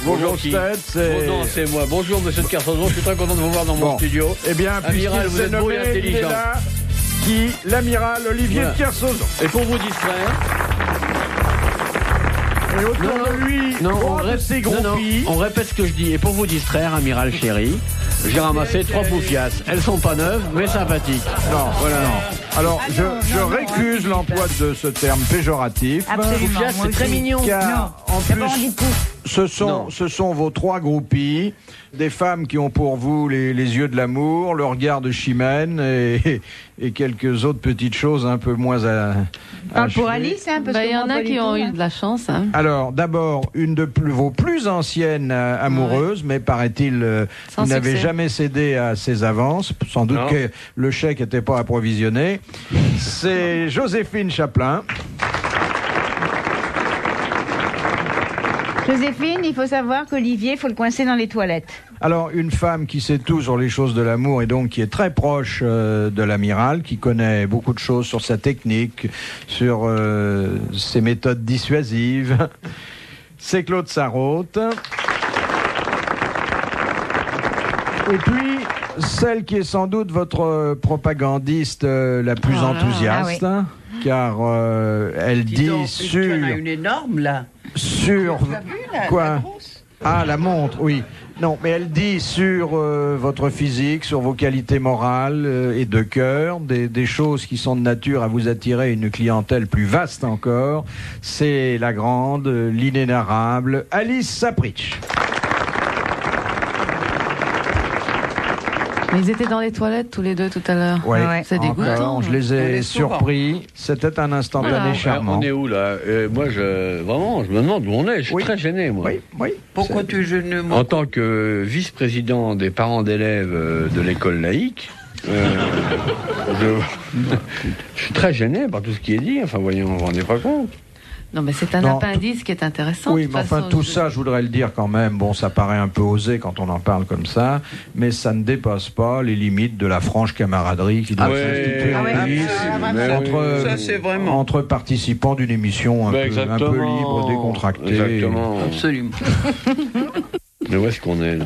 Bonjour grosses têtes. Non, c'est moi. Bonjour monsieur de Kersauzon, je suis très content de vous voir dans mon studio. Eh bien, Amiral, vous êtes beau et intelligent. L'amiral Olivier de Kersauzon. Et pour vous distraire... Et autour de lui, on répète ce que je dis. Et pour vous distraire, amiral chéri, j'ai ramassé 3 poufias. Elles sont pas neuves, mais sympathiques. Non, voilà, non. Alors, je récuse l'emploi de ce terme péjoratif. Absolument. C'est très mignon. Car, en plus, ce sont vos 3 groupies, des femmes qui ont pour vous les yeux de l'amour, le regard de Chimène et quelques autres petites choses un peu moins pour Alice, hein, parce il y en a qui ont eu de la chance. Hein. Alors, d'abord, une de vos plus anciennes amoureuses, mais paraît-il, vous n'avez jamais cédé à ses avances. Sans doute que le chèque n'était pas approvisionné. C'est Joséphine Chaplin. Joséphine, il faut savoir qu'Olivier, il faut le coincer dans les toilettes. Alors, une femme qui sait tout sur les choses de l'amour et donc qui est très proche de l'amiral, qui connaît beaucoup de choses sur sa technique, sur ses méthodes dissuasives, c'est Claude Sarraute. Et puis, celle qui est sans doute votre propagandiste la plus enthousiaste, car elle dit sur... Tu en as une énorme, là. Sur... Quoi ? Ah, la montre, oui. Non, mais elle dit sur votre physique, sur vos qualités morales et de cœur, des choses qui sont de nature à vous attirer une clientèle plus vaste encore. C'est la grande, l'inénarrable Alice Sapritch. Mais ils étaient dans les toilettes tous les deux tout à l'heure. Oui, c'est dégoûtant. Je les ai surpris. C'était un instantané charmant. On est où là moi, vraiment, je me demande où on est. Je suis très gêné, moi. Oui. Pourquoi tu gênes En tant que vice-président des parents d'élèves de l'école laïque, je suis très gêné par tout ce qui est dit. Enfin, voyons, vous vous rendez pas compte. Non, mais c'est un appendice qui est intéressant. Oui, mais enfin, tout ça, je voudrais le dire quand même. Bon, ça paraît un peu osé quand on en parle comme ça, mais ça ne dépasse pas les limites de la franche camaraderie qui doit s'instituer entre participants d'une émission un peu libre, décontractée. Exactement. Absolument. Mais où est-ce qu'on est là?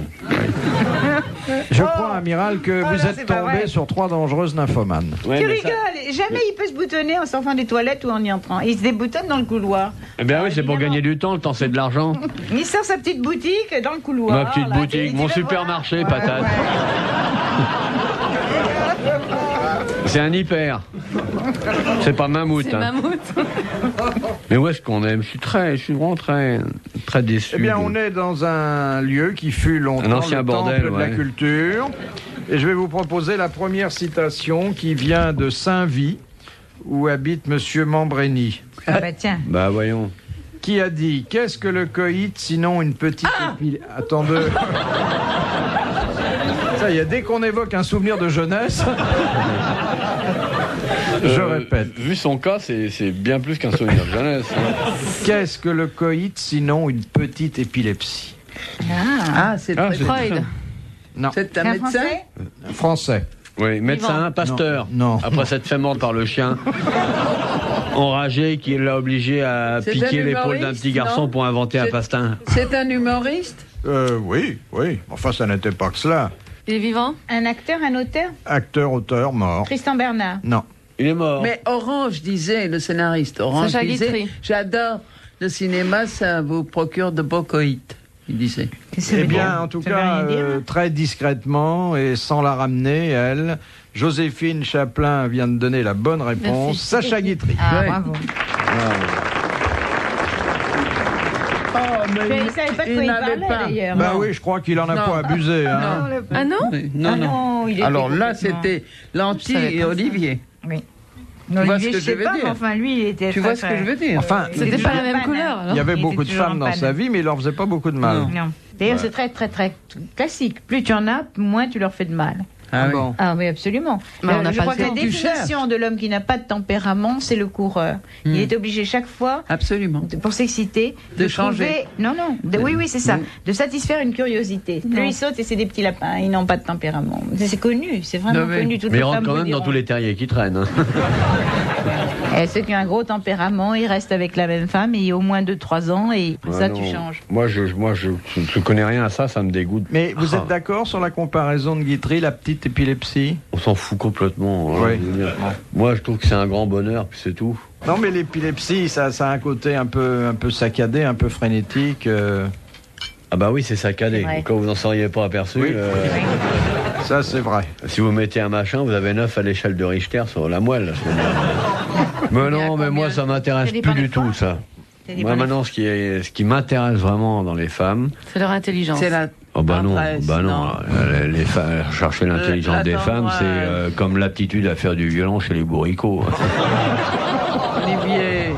Je crois, amiral, que vous êtes tombé sur 3 dangereuses nymphomanes. Tu rigoles. Jamais il peut se boutonner en sortant des toilettes ou en y entrant. Il se déboutonne dans le couloir. Eh bien oui, c'est pour gagner du temps. Le temps, c'est de l'argent. Il sort sa petite boutique dans le couloir. Ma petite boutique, mon supermarché, patate. C'est un hyper. C'est pas mammouth. C'est mammouth. Mais où est-ce qu'on est? Je suis vraiment très déçu. Eh bien, on est dans un lieu qui fut longtemps le temple de la culture. Et je vais vous proposer la première citation qui vient de Saint-Vit, où habite Monsieur Mambrény. Ah bah tiens. Bah voyons. Qui a dit « Qu'est-ce que le coït sinon une petite Attendez. Ça y est, dès qu'on évoque un souvenir de jeunesse... Je répète. Vu son cas, c'est bien plus qu'un souvenir de jeunesse. Qu'est-ce que le coït sinon une petite épilepsie? C'est Freud. Non. C'est un médecin Français. Oui, médecin, pasteur. Non. Après s'être fait mordre par le chien. Enragé, qui l'a obligé à piquer l'épaule d'un petit garçon pour inventer un pastin. C'est un humoriste? Oui. Enfin, ça n'était pas que cela. Il est vivant? Un acteur, un auteur? Acteur, auteur, mort. Tristan Bernard? Non. Il est mort. Mais Orange disait, le scénariste, Orange disait, j'adore le cinéma, ça vous procure de beaux coïts. Il disait. Eh bien, en tout cas, très discrètement et sans la ramener, elle, Joséphine Chaplin vient de donner la bonne réponse. Merci. Sacha Guitry. Bravo. Il ne savait pas de quoi il parlait, d'ailleurs. Bah oui, je crois qu'il en a pas abusé. Hein. Ah non? Non. Il était Alors là, complètement... c'était l'anti-Olivier. Oui. Tu vois ce Olivier, que je sais je veux pas, dire. mais enfin, lui, il était Tu vois ce que je veux dire. Enfin, C'était pas la même couleur, alors. il y avait Il beaucoup était de toujours femmes en dans panne. sa vie, mais il leur faisait pas beaucoup de mal. Non. D'ailleurs, c'est très, très, très classique. Plus tu en as, moins tu leur fais de mal. Ah oui. Bon. Ah oui, absolument. Mais on n'a je pas crois le que la temps. définition de l'homme qui n'a pas de tempérament, c'est le coureur. Il est obligé chaque fois, Absolument. pour s'exciter, De changer. trouver... Non, oui, c'est ça. De satisfaire une curiosité. Plus ils sautent et c'est des petits lapins. Ils n'ont pas de tempérament. C'est connu, c'est vraiment connu. Toutes Mais les il rentre femmes quand vous même dans diront. tous les terriers qui traînent. Hein. Et ceux qui ont un gros tempérament, ils restent avec la même femme et au moins 2-3 ans et ça, tu changes. Moi, je connais rien à ça, ça me dégoûte. Mais vous êtes d'accord sur la comparaison de Guitry, la petite épilepsie? On s'en fout complètement. Oui. Moi, je trouve que c'est un grand bonheur, puis c'est tout. Non, mais l'épilepsie, ça a un côté un peu saccadé, un peu frénétique. Ah bah oui, c'est saccadé. Quand vous n'en seriez pas aperçu... Oui. Ça, c'est vrai. Si vous mettez un machin, vous avez 9 à l'échelle de Richter sur la moelle. À ce moment-là. Mais non, mais moi, ça m'intéresse plus du tout, ça. Moi, maintenant, ce qui m'intéresse vraiment dans les femmes... C'est leur intelligence. C'est la... Oh bah non, Après, les femmes, chercher l'intelligence des femmes, c'est comme l'aptitude à faire du violon chez les bourricots. Olivier.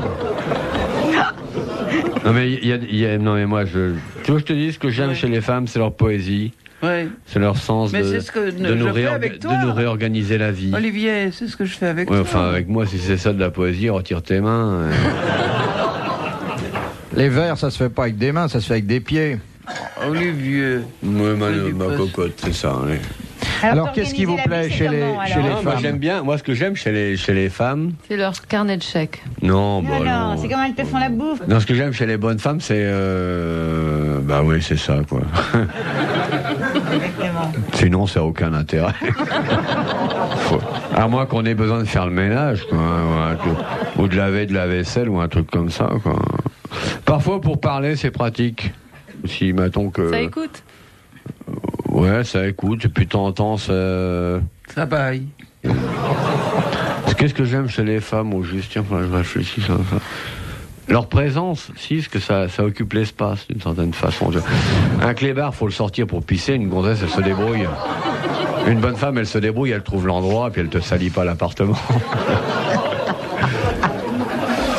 Non mais moi, tu veux que je te dise ce que j'aime chez les femmes, c'est leur poésie. Oui. C'est leur sens de nous réorganiser la vie. Olivier, c'est ce que je fais avec toi. Enfin, avec moi, si c'est ça de la poésie, retire tes mains. Les vers, ça se fait pas avec des mains, ça se fait avec des pieds. Olivier. Oui, ma cocotte, c'est ça. Oui. Alors qu'est-ce qui vous plaît chez les femmes? Moi, j'aime bien. Moi, ce que j'aime chez les femmes... C'est leur carnet de chèques. Non, c'est comme elles te font la bouffe. Non, ce que j'aime chez les bonnes femmes, c'est... Bah oui, c'est ça, quoi. Exactement. Sinon, ça n'a aucun intérêt. À moins qu'on ait besoin de faire le ménage, quoi, ou de laver de la vaisselle, ou un truc comme ça, quoi. Parfois, pour parler, c'est pratique. Si, mettons que... Ça écoute. Ouais, ça écoute, et puis de temps en temps, ça baille. Qu'est-ce que j'aime chez les femmes, au juste? Tiens, je réfléchis ça. Leur présence, si, parce que ça occupe l'espace, d'une certaine façon. Un clébard, faut le sortir pour pisser, une gonzesse, elle se débrouille. Une bonne femme, elle se débrouille, elle trouve l'endroit, puis elle te salit pas l'appartement.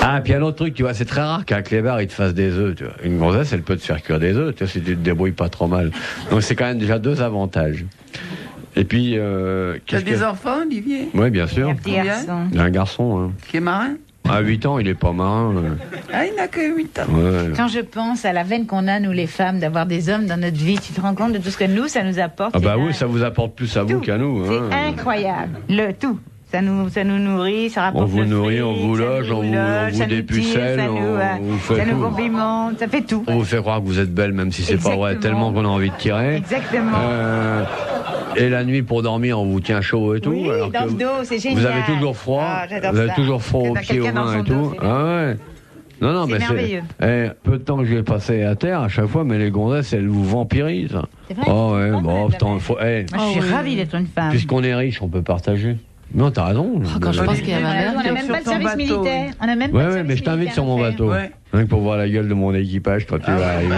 Ah, puis un autre truc, tu vois, c'est très rare qu'un clébard, il te fasse des œufs, tu vois. Une gonzesse, elle peut te faire cuire des œufs, tu vois, si tu te débrouilles pas trop mal. Donc c'est quand même déjà 2 avantages. Et puis... T'as des enfants, Olivier? Oui, bien sûr. Un petit garçon. Il y a un garçon, hein. Qui est marin? À 8 ans, il est pas marin. Ah, il n'a que 8 ans. Ouais. Quand je pense à la veine qu'on a, nous les femmes, d'avoir des hommes dans notre vie, tu te rends compte de tout ce que nous, ça nous apporte? Ah bah oui, ça vous apporte plus à vous qu'à nous. C'est incroyable. Tout. Ça nous nourrit, ça rapporte. On vous nourrit, on vous loge, on vous ça dépucelle, nous on vous fait ça tout. nous complimente, ça fait tout. On vous fait croire que vous êtes belle, même si c'est pas vrai, tellement qu'on a envie de tirer. Exactement. Et la nuit pour dormir, on vous tient chaud et tout. Oui, alors dans que le dos, c'est génial. vous avez toujours froid. Ah, j'adore vous avez ça. toujours froid Quand aux t'as pieds, aux quelqu'un dans mains son et tout. dos, c'est Ah ouais. Non, mais merveilleux. peu de temps que je vais passer à terre à chaque fois, mais les gonzesses, elles vous vampirisent. C'est vrai. Oh ouais, bon, Moi, faut. je suis ravie d'être une femme. Puisqu'on est riche, on peut partager. Non, t'as raison. Quand je pense qu'il y a ma mère. On n'a même pas de service militaire. On a même pas de Ouais, service mais je t'invite militaire sur mon à faire. bateau. Ouais. Rien que pour voir la gueule de mon équipage quand tu vas arriver.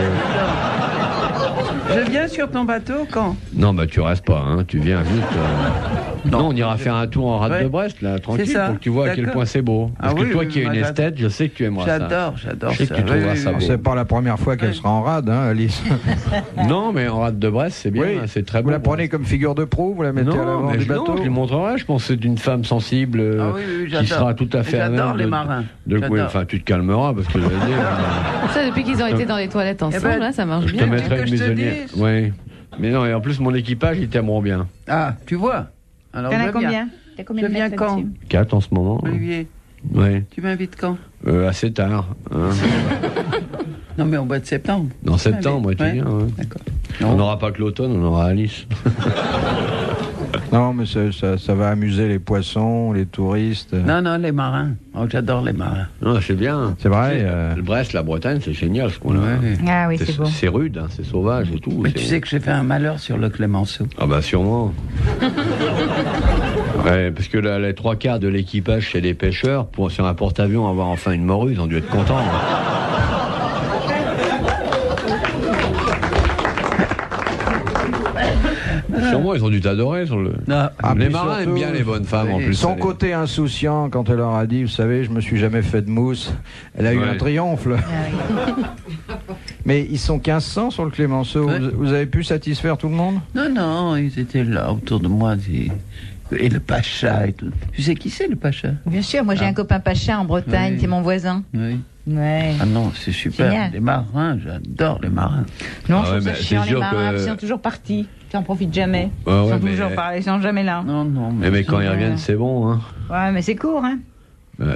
Je viens sur ton bateau quand? Non, bah tu restes pas, hein. Tu viens juste. Non, on ira faire un tour en rade de Brest, là, tranquille, ça. pour que tu vois à quel point c'est beau. Parce que toi qui es une esthète, je sais que tu aimeras ça. J'adore Je sais que tu trouveras ça beau. C'est pas la première fois qu'elle sera en rade, hein, Alice. Non, mais en rade de Brest, c'est bien, Oui. c'est très beau. Vous la prenez comme figure de proue, vous la mettez à Non, l'avant mais du je bateau. lui montrerai, je pense que c'est une femme sensible qui j'adore. sera tout à fait à même. J'adore les marins. Oui, J'adore. enfin, tu te calmeras parce que je vais dire. Ça, depuis qu'ils ont été dans les toilettes ensemble, ben, là, ça marche Je te bien. mettrai que une je te maisonnière. dise. Oui. Mais non, et en plus, mon équipage, ils t'aimeront bien. Ah, tu vois. Alors, T'en je as viens. combien? T'as combien Je de viens mètres quand? là-dessus? 4 en ce moment. Olivier, Oui. tu m'invites quand? Assez tard. Hein. Non, mais au mois de septembre. Dans septembre, tu Ouais. viens. Ouais. D'accord. On n'aura pas que l'automne, on aura Alice. Non, mais ça va amuser les poissons, les touristes. Non, les marins. Oh, j'adore les marins. Non, c'est bien. C'est vrai. Le Brest, la Bretagne, c'est génial ce qu'on a. Ouais. Ah oui, c'est beau. C'est rude, hein, c'est sauvage et tout. Mais tu sais que j'ai fait un malheur sur le Clémenceau. Ah bah sûrement. Ouais, parce que les 3/4 de l'équipage, c'est des pêcheurs. Sur un porte-avions, avoir enfin une morue, ils ont dû être contents. Sûrement, ils ont dû t'adorer sur le. Non. Les puis marins surtout, aiment bien les bonnes femmes en plus. Son ça, côté insouciant, quand elle leur a dit, vous savez, je me suis jamais fait de mousse, elle a eu Ouais. un triomphe. Mais ils sont 1500 sur le Clémenceau. Ouais. Vous avez pu satisfaire tout le monde? Non, ils étaient là autour de moi. Et le Pacha et tout. Tu sais qui c'est le Pacha? Bien sûr, moi j'ai un copain Pacha en Bretagne, Oui. c'est mon voisin. Oui. Ouais. Ah non, c'est super. Génial. Les marins, j'adore les marins. Non, Ah je ouais, trouve ça mais chiant, c'est les sûr marins, que- ils sont toujours partis. Tu en profites jamais. Ouais, Ils ouais, sont mais- toujours ils sont jamais là. Non, Mais quand ils reviennent, c'est bon. Hein. Ouais, mais c'est court, hein.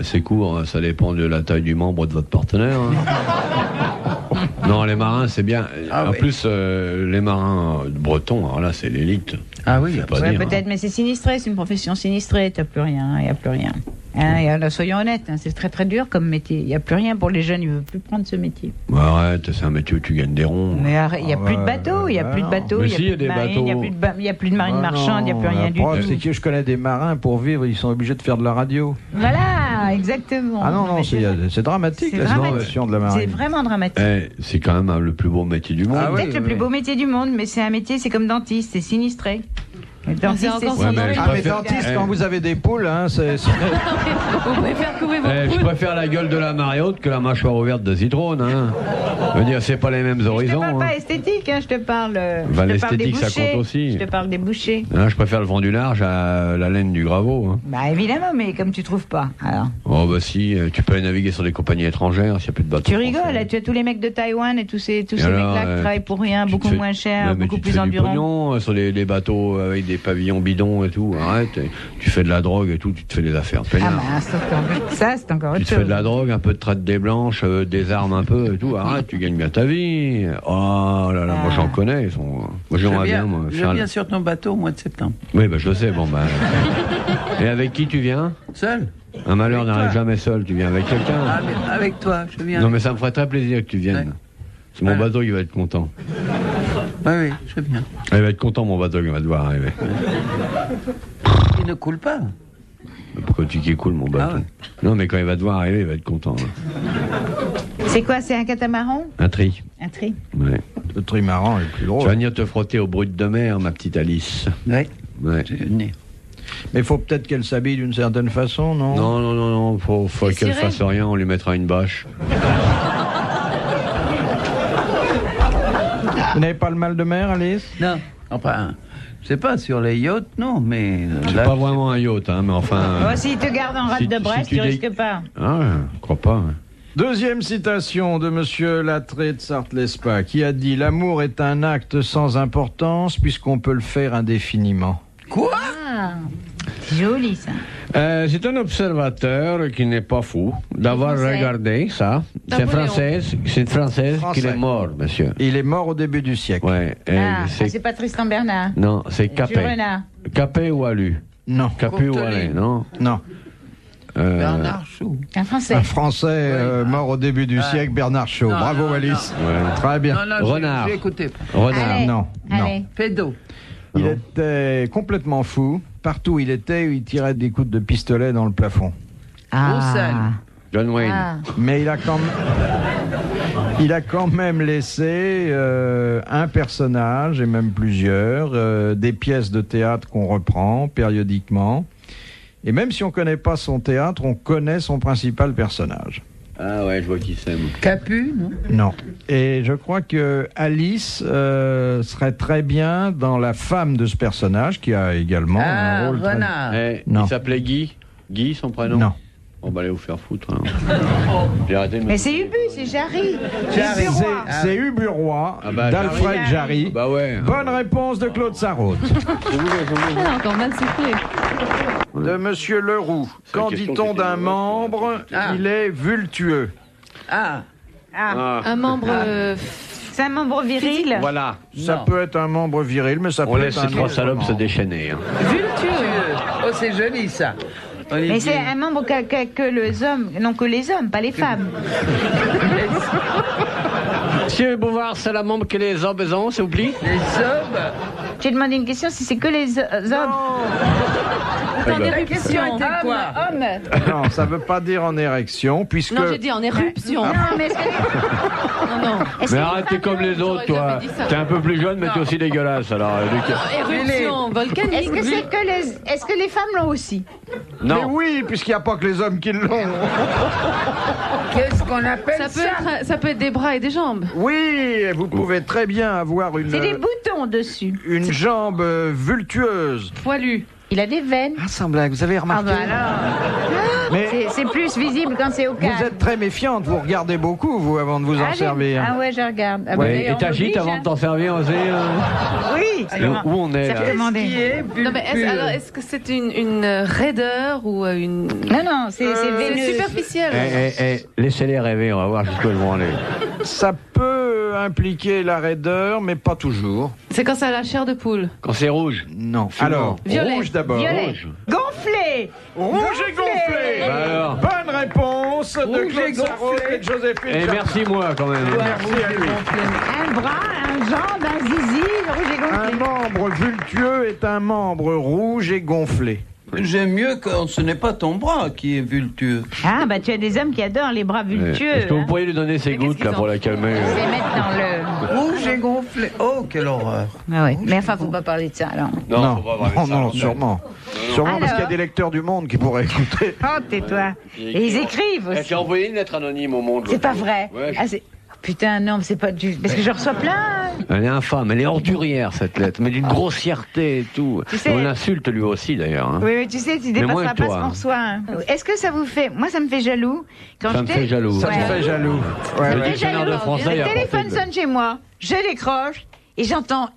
C'est court, hein, ça dépend de la taille du membre de votre partenaire. Hein. Non, les marins, c'est bien. En plus, les marins bretons, alors là, c'est l'élite. Ah oui, peut-être, mais c'est sinistré, c'est une profession sinistrée, t'as plus rien, il n'y a plus rien. Soyons honnêtes, hein, c'est très très dur comme métier. Il n'y a plus rien pour les jeunes, ils ne veulent plus prendre ce métier. Arrête, c'est un métier où tu gagnes des ronds. Mais il n'y a plus de bateaux, il n'y a plus de bateaux, il n'y a plus de marine marchande, il n'y a plus rien du tout. C'est que je connais des marins, pour vivre, ils sont obligés de faire de la radio. Voilà, exactement. Ah non, c'est dramatique la situation de la marine. C'est vraiment dramatique. C'est quand même le plus beau métier du monde. C'est peut-être le plus beau métier du monde, mais c'est un métier, c'est comme dentiste, c'est sinistré. Dentiste, mais dentiste, quand vous avez des poules, hein, c'est... Vous pouvez faire courir vos poules. Je préfère la gueule de la marée haute que la mâchoire ouverte de Citrone. Hein. Je veux dire, c'est pas les mêmes horizons. Je te parle pas esthétique, hein, je te parle. L'esthétique, ça compte aussi. Je te parle des bouchées. Je préfère le vent du large à la laine du graveau. Hein. Bah évidemment, mais comme tu trouves pas, alors. Oh bah si, tu peux aller naviguer sur des compagnies étrangères s'il n'y a plus de bateaux. Tu rigoles, là, tu as tous les mecs de Taïwan et tous ces mecs-là qui travaillent pour rien, beaucoup moins cher, beaucoup plus endurant. Sur les bateaux avec des pavillons bidons et tout, arrête, tu fais de la drogue et tout, tu te fais des affaires. Ah bah ça c'est encore autre chose. Tu te fais de la drogue, un peu de traite des blanches, des armes un peu et tout, arrête, tu gagnes bien ta vie. Oh là là, moi j'en connais, moi j'aimerais bien. Je viens sur ton bateau au mois de septembre. Oui, bah je le sais, bon bah... Et avec qui tu viens? Seul. Un malheur n'arrive jamais seul, tu viens avec quelqu'un. Avec toi, je viens. Non mais ça me ferait très plaisir que tu viennes. Ouais. C'est mon bateau qui va être content. Oui, je viens. Il va être content, mon bateau, qui va te voir arriver. Il ne coule pas. Pourquoi tu qui coule, mon bateau? Non, mais quand il va te voir arriver, il va être content. C'est quoi, c'est un catamaran? Un tri. Un tri? Ouais. Le trimaran est plus drôle. Tu vas venir te frotter aux brutes de mer, ma petite Alice. Oui. Ouais. Mais il faut peut-être qu'elle s'habille d'une certaine façon, non? Non, faut qu'elle fasse rien, on lui mettra une bâche. Vous n'avez pas le mal de mer, Alice? Non, enfin, je sais pas, sur les yachts, non, mais... C'est pas vraiment un yacht, hein, mais enfin... S'il te garde en rade de Brest, tu risques pas. Ah, je crois pas. Ouais. Deuxième citation de Monsieur Lattré de Sarthe-Lespa, qui a dit « L'amour est un acte sans importance puisqu'on peut le faire indéfiniment. » Quoi? C'est joli, ça. C'est un observateur qui n'est pas fou d'avoir regardé ça. C'est une Française qui est mort, monsieur. Il est mort au début du siècle. Ouais. C'est pas Tristan Bernard. Non, c'est Capet. Capet ou Alu? Non. Capet ou Alu, non? Non. Bernard Shaw. Un Français. Un Français mort au début du siècle, Bernard Shaw. Bravo, Alice. Ouais. Très bien. Renard. J'ai écouté. Renard. Allez. Non. Pédo. Il était complètement fou. Partout où il était, il tirait des coups de pistolet dans le plafond. John Wayne. Mais il a quand même laissé un personnage, et même plusieurs, des pièces de théâtre qu'on reprend périodiquement. Et même si on ne connaît pas son théâtre, on connaît son principal personnage. Ah ouais, je vois qui c'est. Capu, non? Non. Et je crois que Alice serait très bien dans la femme de ce personnage, qui a également un rôle Renard. Il s'appelait Guy. Guy, son prénom? Non. On va aller vous faire foutre. Hein. Mais c'est Ubu, c'est Jarry. C'est Ubu Roy, d'Alfred Jarry. Bah ouais. Bonne réponse de Claude Sarraute. Encore mal soufflé. De Monsieur Leroux. Quand dit-on d'un membre, il est vultueux? Un membre... C'est un membre viril? Voilà. Ça peut être un membre viril, mais ça peut être un laisse ces trois salopes se déchaîner. Hein. Vultueux. Oh, c'est joli, ça. Mais c'est un membre que les hommes, non que les hommes, pas les femmes. Monsieur Bouvard, c'est la membre que les hommes ont, s'il vous plaît? Les hommes? J'ai demandé une question si c'est que les hommes. En éruption. Quoi? Homme. Non, ça ne veut pas dire en érection, puisque... Non, j'ai dit en éruption. Non, mais Non. Mais arrête, t'es comme les autres, toi. T'es un peu plus jeune, mais t'es aussi dégueulasse, alors. Éruption volcanique. Est-ce que les femmes l'ont aussi? Non. Mais oui, puisqu'il n'y a pas que les hommes qui l'ont. Qu'est-ce qu'on appelle Ça peut être des bras et des jambes. Oui, vous pouvez très bien avoir C'est des boutons dessus. une jambe vultueuse. Poilu. Il a des veines. Ah, sans blague, vous avez remarqué? Ah bah alors. Mais C'est plus plus visible quand c'est au calme. Vous êtes très méfiante, vous regardez beaucoup, vous, avant de vous en servir. Ah ouais, je regarde. Ah, Ouais. Et t'agites avant de t'en servir aussi Oui. Où on est Ça là fait demander. Non, mais est-ce que c'est une raideur ou une. Non, c'est veineux. C'est superficiel. Laissez-les rêver, on va voir jusqu'où elles vont aller. Ça peut impliquer la raideur, mais pas toujours. C'est quand ça a la chair de poule. Quand c'est rouge. Non. Souvent. Alors, Violet. rouge d'abord. Violet. Rouge. Gonflé. Rouge et gonflé. Bah alors. Bonne réponse de Rouge Claude et Sarraute gonflé. et de Joséphine Et Jarry. merci moi quand même. Merci à lui. Un bras, un jambe, un zizi, rouge et Un gonflé. membre vultueux est un membre rouge et gonflé. J'aime mieux quand ce n'est pas ton bras qui est vultueux. Ah, bah tu as des hommes qui adorent les bras vultueux. Est-ce que vous hein. pourriez lui donner ses Mais qu'est-ce gouttes là qu'ils pour ont la calmer Les mettre dans le... Rouge et gonflé. Oh, quelle horreur. Ah ouais. Mais enfin, faut pas parler de ça alors. Non, faut pas parler de ça, non, non. sûrement. Sûrement parce Alors qu'il y a des lecteurs du monde qui pourraient écouter. Oh, tais-toi. Et ils écrivent Elle aussi. t'a envoyé une lettre anonyme au monde. C'est pas vrai. Ouais, Ah, c'est... Oh, putain, non, mais c'est pas du... Parce que je reçois plein. Elle est infâme, elle est ordurière cette lettre, mais d'une grossièreté et tout. Tu sais- On l'insulte lui aussi d'ailleurs. Hein. Oui, mais tu sais, tu Mais moins dépasseras que pas toi, ce qu'on hein. reçoit. hein. Est-ce que ça vous fait... Moi, ça me fait jaloux. Quand Ça me fait jaloux. Ça Ouais. me fait jaloux. Ouais, Le ouais. dictionnaire de français, il y Le a téléphone porté de- sonne chez moi, je décroche et j'entends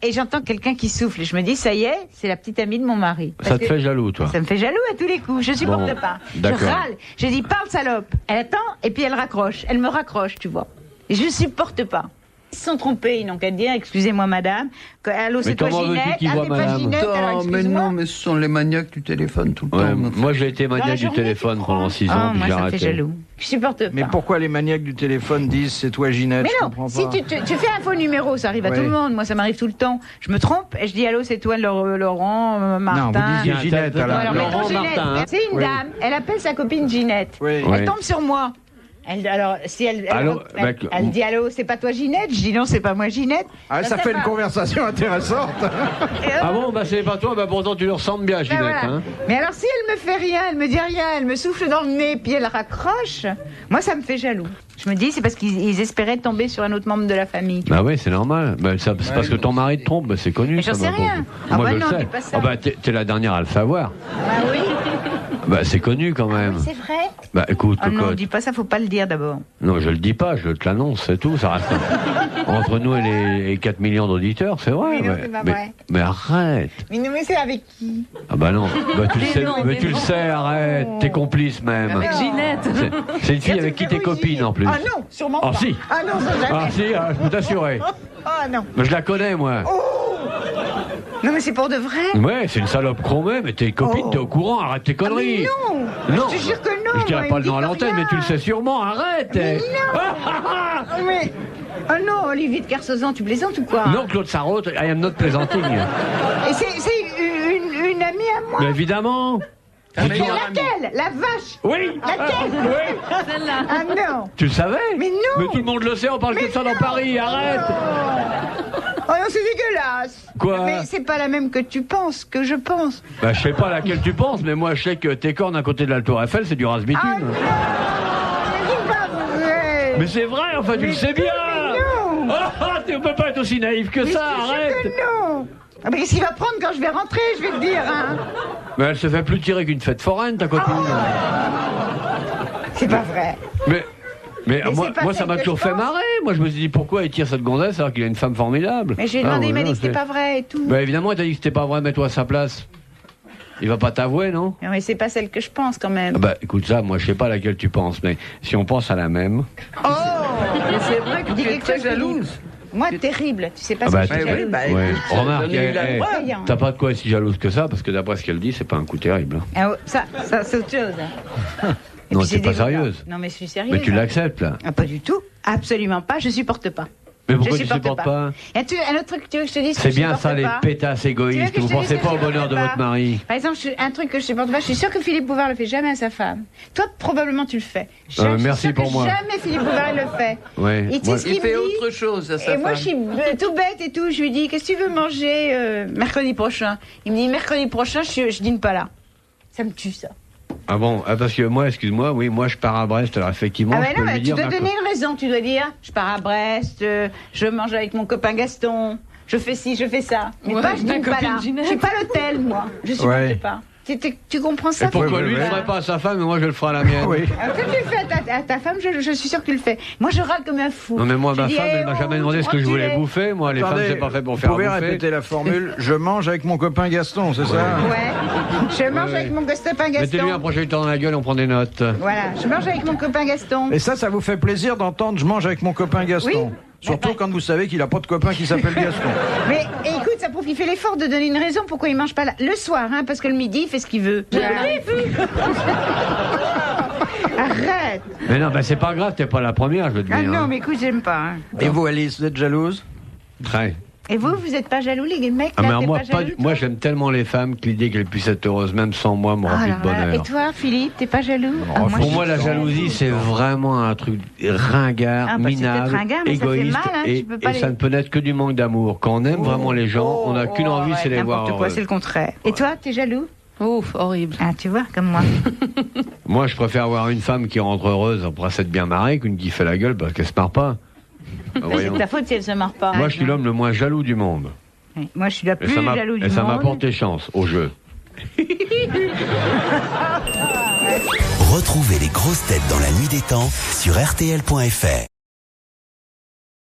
quelqu'un qui souffle et je me dis ça y est, c'est la petite amie de mon mari. Ça Parce te que fait jaloux, toi. ça me fait jaloux à tous les coups, je supporte Bon, pas. Je d'accord. râle, je dis parle salope. Elle attend et puis elle raccroche, elle me raccroche, tu vois. Et je supporte pas. Ils se sont trompés, ils n'ont qu'à dire excusez-moi madame. Allô, c'est toi comment veux-tu Ginette. qu'ils Ah, voient t'es pas madame Ginette, alors Oh, mais excuse-moi. non, mais ce sont les maniaques du téléphone tout le Ouais, temps. moi j'ai été Dans la maniaque du journée, téléphone tu crois pendant 6 ans, Ah, puis moi j'ai ça me arrêté. fait jaloux. Je supporte pas. Mais pourquoi les maniaques du téléphone disent c'est toi Ginette? Mais Je non, comprends si pas. tu fais un faux numéro, ça arrive à Oui. tout le monde. Moi, ça m'arrive tout le temps. Je me trompe et je dis allô, c'est toi Laurent, Martin. Non, vous disiez Tiens, Ginette tête, à la Alors, Laurent mettons Ginette. Martin, hein. C'est une Oui. dame. Elle appelle sa copine Ginette. Oui. Oui. Elle tombe sur moi. Alors, si elle, Allô, elle dit allô, c'est pas toi Ginette. Je dis non, c'est pas moi Ginette. Ah, ça serait fait une pas- conversation intéressante. Et, Ah bon, bah c'est pas toi, bah pourtant tu lui ressembles bien, ben Ginette. voilà. Hein. Mais alors, si elle me fait rien, elle me dit rien, elle me souffle dans le nez, puis elle raccroche, moi, ça me fait jaloux. Je me dis, c'est parce qu'ils espéraient tomber sur un autre membre de la famille. Bah oui, c'est normal. Bah, c'est parce que ton mari te trompe, bah, c'est connu. Mais j'en ça, sais bah, rien. bon. Ah Moi bah je non, le sais. dis pas ça. Ah bah t'es la dernière à le savoir. Ah oui, Bah c'est connu quand même. c'est vrai. Bah écoute, Oh non, Cocotte. dis pas ça, faut pas le dire d'abord. Non, je le dis pas, je te l'annonce, c'est tout. Ça reste entre nous et les 4 millions d'auditeurs, c'est vrai. Mais non, ouais. c'est pas mais, vrai. mais arrête. Mais non, mais c'est avec qui? Ah bah non. Bah, tu le Mais sais, non, mais mais tu le non. sais, arrête. T'es complice même. Avec Ginette. C'est une fille avec qui t'es copine en plus. Ah non, sûrement Ah pas. si. Ah non, ça jamais. Ah si, ah, je peux t'assurer. Ah non. Mais je la connais moi. Non, mais c'est pour de vrai. Ouais, c'est une salope chromée, mais t'es copine, Oh. t'es au courant, arrête tes conneries. Ah, mais non. Non. Je te jure que non. Je dirais moi, pas il le me nom à dit l'antenne, rien. mais tu le sais sûrement, arrête. Mais Ah, mais... Oh non, Olivier de Kersauzon, tu plaisantes ou quoi? Non, Claude Sarraute, I am not plaisanting. Et c'est une amie à moi. Mais évidemment. mais Mais il y a- laquelle? La vache. Oui. Laquelle? Oui. Celle-là. Ah non. Tu le savais? Mais non. Mais tout le monde le sait, on parle que de ça dans Paris, arrête. Oh non, c'est dégueulasse. Quoi? Mais c'est pas la même que tu penses, que je pense. Bah, je sais pas à laquelle tu penses, mais moi je sais que tes cornes à côté de la Tour Eiffel, c'est du ras-bitume. Ah non, mais c'est pas vrai. Mais c'est vrai, enfin, tu Mais le sais que- bien. mais non. Tu peux pas être aussi naïf que Mais ça, je te jure arrête. que non. Ah, mais qu'est-ce qu'il va prendre quand je vais rentrer, je vais te dire, hein? Mais elle se fait plus tirer qu'une fête foraine, ta copine. C'est pas vrai. Mais Mais moi, c'est pas moi ça celle m'a que toujours je fait pense. marrer. Moi, je me suis dit, pourquoi il tire cette gonzesse alors qu'il a une femme formidable? Mais j'ai demandé, Ah, il m'a ouais, dit que non, c'était pas vrai et tout. Bah, évidemment, il t'a dit que c'était pas vrai, mets-toi à sa place. Il va pas t'avouer, non? Non, mais c'est pas celle que je pense quand même. Ah bah, écoute ça, moi, je sais pas à laquelle tu penses, mais si on pense à la même. Oh. Mais c'est vrai que Dis tu es quelque très chose, Philippe. jalouse. Moi, terrible. Tu sais pas Ah ce bah, que je suis tu- jalouse. bah, Ouais. écoute, Remarque, donne-lui la eh, preuve. Voyons. t'as pas de quoi être si jalouse que ça, parce que d'après ce qu'elle dit, c'est pas un coup terrible. Ah, ouais, ça c'est autre chose. Et Non, puis, t'es c'est pas dégoûtant. sérieuse. Non, mais je suis sérieuse. Mais tu l'acceptes, là. Ah, pas du tout. Absolument pas. Je supporte pas. Mais pourquoi je tu supportes pas? Et un autre truc que tu veux que je te dise C'est que je bien supporte ça, les pas. pétasses Tu veux égoïstes. que je Vous te dise pensez que pas je au bonheur de supporte votre pas mari. Par exemple, un truc que je supporte pas, je suis sûre que Philippe Bouvard le fait jamais à sa femme. Toi, probablement, tu le fais. Je suis merci sûre que pour moi. Jamais Philippe Bouvard il le fait. Ouais. Et tu sais Moi- ce Il qu'il fait me dit autre chose à sa Et femme. moi, je suis tout bête et tout. Je lui dis, qu'est-ce que tu veux manger mercredi prochain? Il me dit, mercredi prochain, je dîne pas là. Ça me tue, ça. Ah bon, parce que moi, excuse-moi, oui, moi je pars à Brest, alors effectivement, Ah je ben peux non, lui mais tu dire... dois Marco- donner une raison. Tu dois dire, je pars à Brest, je mange avec mon copain Gaston, je fais ci, je fais ça. Mais Ouais, pas, je ta dîne pas copine là. Ginette. Je suis pas l'hôtel, moi. Je supporte Ouais. pas. Tu comprends ça? Et pourquoi lui ne le ferait pas à sa femme, et moi je le ferai à la mienne? Oui. Toi, tu le fais à ta femme, je suis sûr que tu le fais. Moi, je râle comme un fou. Non, mais moi, ma femme, elle m'a jamais demandé ce que je voulais bouffer. Moi, les femmes, c'est pas fait pour faire bouffer. Vous pouvez répéter la formule « Je mange avec mon copain Gaston », c'est ça? Ouais. Je mange avec mon copain Gaston. Mettez-lui un projecteur dans la gueule, on prend des notes. Voilà, je mange avec mon copain Gaston. Et ça vous fait plaisir d'entendre « Je mange avec mon copain Gaston ». Oui. Surtout quand vous savez qu'il n'a pas de copain qui s'appelle Gaston. Mais écoute, ça prouve qu'il fait l'effort de donner une raison pourquoi il mange pas le soir, hein, parce que le midi, il fait ce qu'il veut. Arrête. Mais non, c'est pas grave, t'es pas la première, je veux te dire. Ah non, mais écoute, j'aime pas. Hein. Et vous, Alice, vous êtes jalouse? Très. Et vous êtes pas jaloux, les mecs? Ah, mais moi, j'aime tellement les femmes que l'idée qu'elles puissent être heureuses, même sans moi, me remplit de bonheur. Et toi, Philippe, t'es pas jaloux? Pour moi, la jalousie, c'est vraiment un truc ringard, minable, égoïste, et ça ne peut naître que du manque d'amour. Quand on aime vraiment les gens, on n'a qu'une envie, c'est les voir heureux. N'importe quoi, c'est le contraire. Et toi, t'es jaloux? Ouf, horrible. Ah, tu vois, comme moi. Moi, je préfère avoir une femme qui rentre heureuse après s'être bien marrée qu'une qui fait la gueule parce qu'elle se marre pas. C'est de ta faute si elle se marre pas. Moi, je suis l'homme le moins jaloux du monde. Moi, je suis la plus jaloux du monde. Et ça m'a porté chance au jeu. Retrouvez les grosses têtes dans la nuit des temps sur RTL.fr.